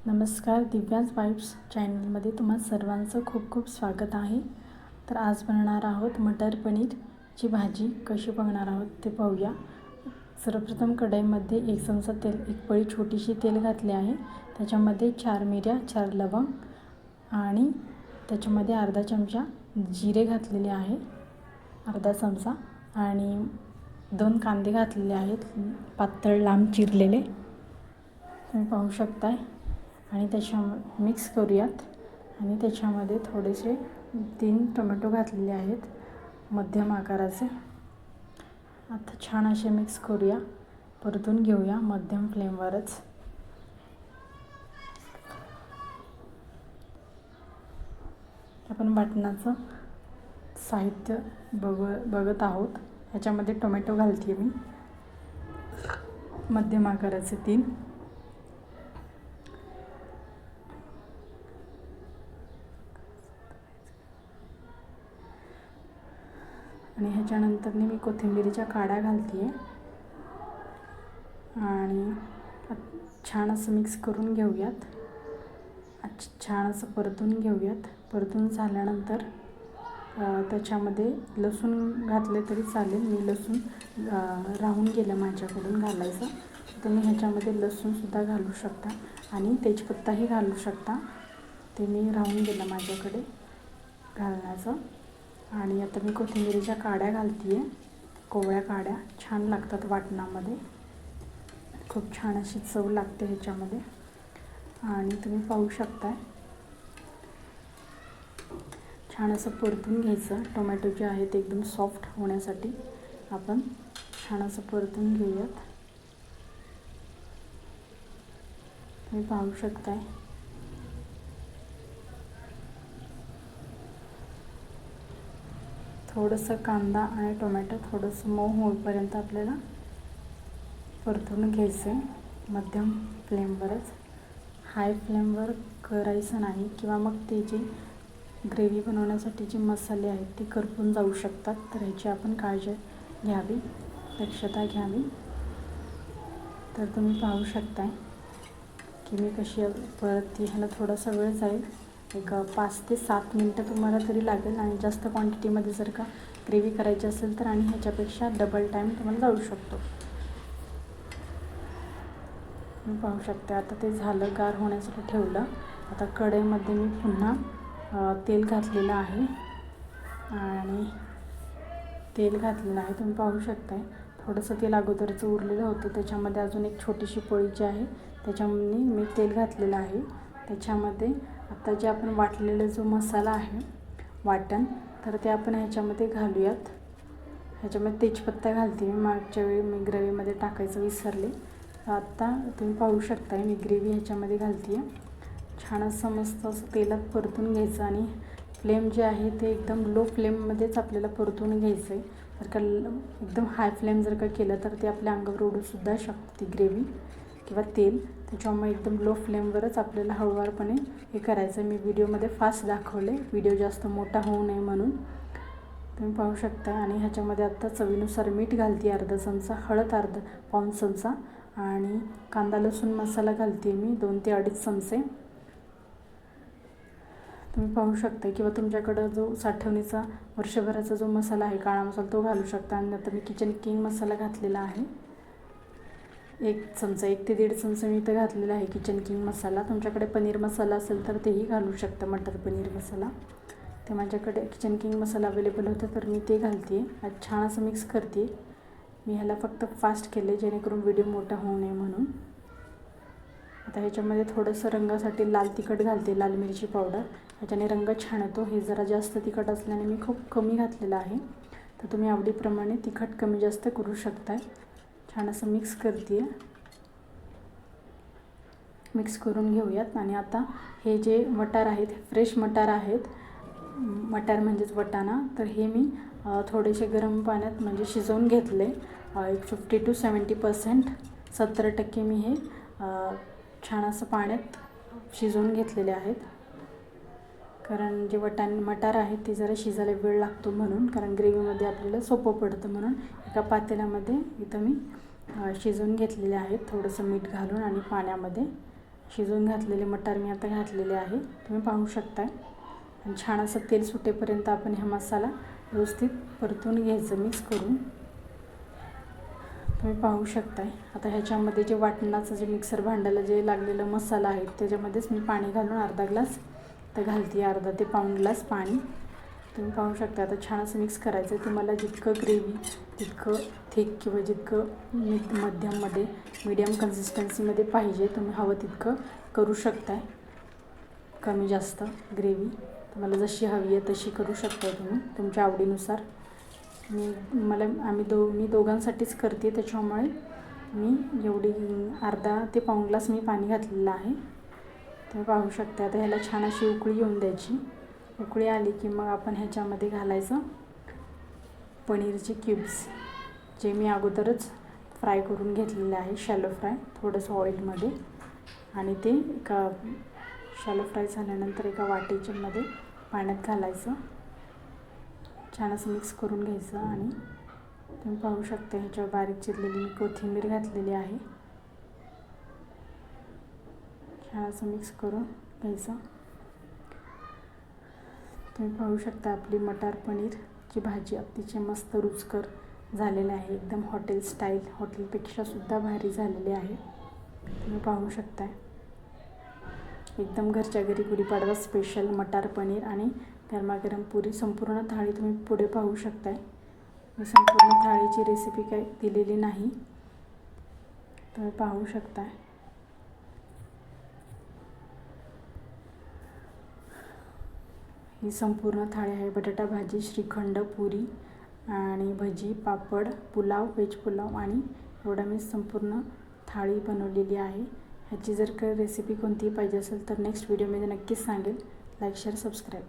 नमस्कार, दिव्याज वाइब्स चॅनलमध्ये तुम्हा सर्वांचं खूप खूप स्वागत आहे. तर आज बनवणार आहोत मटर पनीरची भाजी. कशी बनवणार आहोत ते पाहूया. सर्वप्रथम कढईमध्ये 1 चमचा तेल, 1 पळी छोटीशी तेल घातले आहे. त्याच्यामध्ये 4 मिऱ्या, 4 लवंग आणि त्याच्यामध्ये अर्धा चमचा जिरे घातलेले आहे, अर्धा चमचा, आणि 2 कांदे घातलेले आहेत पातळ लांब चिरलेले, तुम्ही पाहू शकताय. आणि त्याच्या मिक्स करूयात. आणि त्याच्यामध्ये थोडेसे 3 टोमॅटो घातलेले आहेत मध्यम आकाराचे. आता छान असे मिक्स करूया, परतून घेऊया मध्यम फ्लेमवरच. आपण वाटणाचं साहित्य बघत आहोत. याच्यामध्ये टोमॅटो घालते मी मध्यम आकाराचे 3. आणि ह्याच्यानंतर मी कोथिंबीरीच्या काड्या घालते आणि छान असं मिक्स करून घेऊयात. छान असं परतून घेऊयात. परतून झाल्यानंतर त्याच्यामध्ये लसूण घातले तरी चालेल. मी लसूण राहून गेलं माझ्याकडून घालायचं. तुम्ही ह्याच्यामध्ये लसूणसुद्धा घालू शकता आणि तेजपत्ताही घालू शकता. ते मी राहून गेलं माझ्याकडे घालण्याचं. आणि आता मी कोथिंबीरीच्या काड्या घालते, कोवळ्या काड्या. छान लागतात वाटणामध्ये, खूप छान अशी चव लागते ह्याच्यामध्ये. आणि तुम्ही पाहू शकता छान असं परतून घ्यायचं. टोमॅटो जे आहे ते एकदम सॉफ्ट होण्यासाठी आपण छान असं परतून घेऊयात. तुम्ही पाहू शकताय. थोडंसं कांदा आणि टोमॅटो थोडंसं मऊ होईपर्यंत आपल्याला परतून घ्यायचं आहे मध्यम फ्लेमवरच. हाय फ्लेमवर करायचं नाही, किंवा मग ते जे ग्रेव्ही बनवण्यासाठी जे मसाले आहेत ते करपून जाऊ शकतात. तर ह्याची आपण काळजी घ्यावी, दक्षता घ्यावी. तर तुम्ही पाहू शकताय की मी कशी परतते. ह्याला थोडासा वेळ जाईल, एक 5 ते 7 मिनटं तुम्हाला तरी लागेल. आणि जास्त क्वांटिटीमध्ये जर का ग्रेव्ही करायची असेल तर आणि ह्याच्यापेक्षा डबल टाईम तुम्हाला जाऊ शकतो. तुम्ही पाहू शकता. आता ते झालं, गार होण्यासाठी ठेवलं. आता कढईमध्ये मी पुन्हा तेल घातलेलं आहे आणि तेल घातलेलं आहे. तुम्ही पाहू शकताय. थोडंसं तेल अगोदरचं उरलेलं होतं, त्याच्यामध्ये अजून एक छोटीशी पोळी जी आहे त्याच्यामध्ये मी तेल घातलेलं आहे. त्याच्यामध्ये आता जे आपण वाटलेला जो मसाला आहे वाटण, तर ते आपण ह्याच्यामध्ये घालूयात. ह्याच्यामध्ये तेजपत्ता घालते मी. मागच्या वेळी मी ग्रेव्हीमध्ये टाकायचं विसरले. आता तुम्ही पाहू शकताय मी ग्रेव्ही ह्याच्यामध्ये घालते. छान असं मस्त असं तेलात परतून घ्यायचं. आणि फ्लेम जे आहे ते एकदम लो फ्लेममध्येच आपल्याला परतून घ्यायचं आहे. जर का एकदम हाय फ्लेम जर का केलं तर ते आपल्या अंगावर उडूसुद्धा शकते ग्रेव्ही किंवा तेल. त्याच्यामुळे एकदम लो फ्लेमवरच आपल्याला हळूवारपणे हे करायचं आहे. मी व्हिडिओमध्ये फास्ट दाखवले, व्हिडिओ जास्त मोठा होऊ नये म्हणून. तुम्ही पाहू शकता. आणि ह्याच्यामध्ये आत्ता चवीनुसार मीठ घालते, अर्धा चमचा, हळद पाऊण चमचा, आणि कांदा लसूण मसाला घालते मी 2 ते 2.5 चमचे. तुम्ही पाहू शकता. किंवा तुमच्याकडं जो साठवणीचा वर्षभराचा जो मसाला आहे काळा मसाला तो घालू शकता. आणि आता मी किचन किंग मसाला घातलेला आहे 1 चमचा, 1 ते 1.5 चमचा मी इथं घातलेला आहे किचन किंग मसाला. तुमच्याकडे पनीर मसाला असेल तर तेही घालू शकता, मटर पनीर मसाला. ते माझ्याकडे किचन किंग मसाला अवेलेबल होता तर मी ते घालते. छान असं मिक्स करते मी. ह्याला फक्त फास्ट केले जेणेकरून व्हिडिओ मोठा होऊ नये म्हणून. आता ह्याच्यामध्ये थोडंसं रंगासाठी लाल तिखट घालते, लाल मिरची पावडर. ह्याच्याने रंग छान येतो. हे जरा जास्त तिखट असल्याने मी खूप कमी घातलेलं आहे. तर तुम्ही आवडीप्रमाणे तिखट कमी जास्त करू शकताय. छान असं मिक्स करते, मिक्स करून घेऊयात. आणि आता हे जे मटार आहेत, फ्रेश मटार आहेत, मटार म्हणजेच वटाणा, तर हे मी थोडेसे गरम पाण्यात म्हणजे शिजवून घेतले. एक 50 to 70%, 70% मी हे छान असं पाण्यात शिजवून घेतलेले आहेत. कारण जे मटार आहेत ते जरा शिजायला वेळ लागतो म्हणून, कारण ग्रेव्हीमध्ये आपल्याला सोपं पडतं म्हणून. एका पातेल्यामध्ये इथं मी शिजवून घेतलेले आहेत थोडंसं मीठ घालून आणि पाण्यामध्ये शिजवून घातलेले मटार मी आता घातलेले आहे, तुम्ही पाहू शकताय। आणि छान असं तेल सुटेपर्यंत आपण हा मसाला व्यवस्थित परतून घ्यायचं मिक्स करून, तुम्ही पाहू शकताय। आता ह्याच्यामध्ये जे वाटणाचं जे मिक्सर भांड्याला जे लागलेलं मसाला आहे त्याच्यामध्येच मी पाणी घालून अर्धा ग्लास तर घालते, अर्धा ते पाऊण ग्लास पाणी, तुम्ही पाहू शकता। आता छान असं मिक्स करायचं। तुम्हाला जितकं ग्रेव्ही, जितकं थिक किंवा जितकं मध्यममध्ये मीडियम कन्सिस्टन्सीमध्ये पाहिजे तुम्ही हवं तितकं करू शकताय, कमी जास्त ग्रेव्ही तुम्हाला जशी हवी आहे तशी करू शकताय तुम्ही तुमच्या आवडीनुसार। मी दोघांसाठीच करते त्याच्यामुळे मी एवढी अर्धा ते पाऊण ग्लास मी पाणी घातलेलं आहे, तुम्ही पाहू शकता। आता ह्याला छान अशी उकळी येऊन द्यायची। उकळी आली की मग आपण ह्याच्यामध्ये घालायचं पनीरचे क्यूब्स, जे मी अगोदरच फ्राय करून घेतलेले आहे, शॅलो फ्राय थोडंसं ऑइलमध्ये। आणि ते एका शॅलो फ्राय झाल्यानंतर एका वाटीच्यामध्ये पाण्यात घालायचं, छान असं मिक्स करून घ्यायचं। आणि तुम्ही पाहू शकता ह्याच्यावर बारीक चिरलेली मी कोथिंबीर घातलेली आहे, छान असं मिक्स करून घ्यायचं। तुम्ही पाहू शकता आपली मटार पनीरची भाजी अतिशय मस्त रुचकर झालेली आहे, एकदम हॉटेल स्टाईल, हॉटेलपेक्षा सुद्धा भारी झालेली आहे, तुम्ही पाहू शकताय। एकदम घरच्या घरी गुढीपाडवा स्पेशल मटार पनीर आणि गरमागरम पुरी, संपूर्ण थाळी तुम्ही पुढे पाहू शकताय। मी संपूर्ण थाळीची रेसिपी काही दिलेली नाही, तुम्ही पाहू शकताय। ही संपूर्ण थाळी आहे, बटाटा भाजी, श्रीखंड, पुरी आणि भजी, पापड, पुलाव, व्हेज पुलाव आणि एवढा मी संपूर्ण थाळी बनवलेली आहे। ह्याची जर काही रेसिपी कोणतीही पाहिजे असेल तर नेक्स्ट व्हिडिओमध्ये नक्कीच सांगेल। Like, share, subscribe.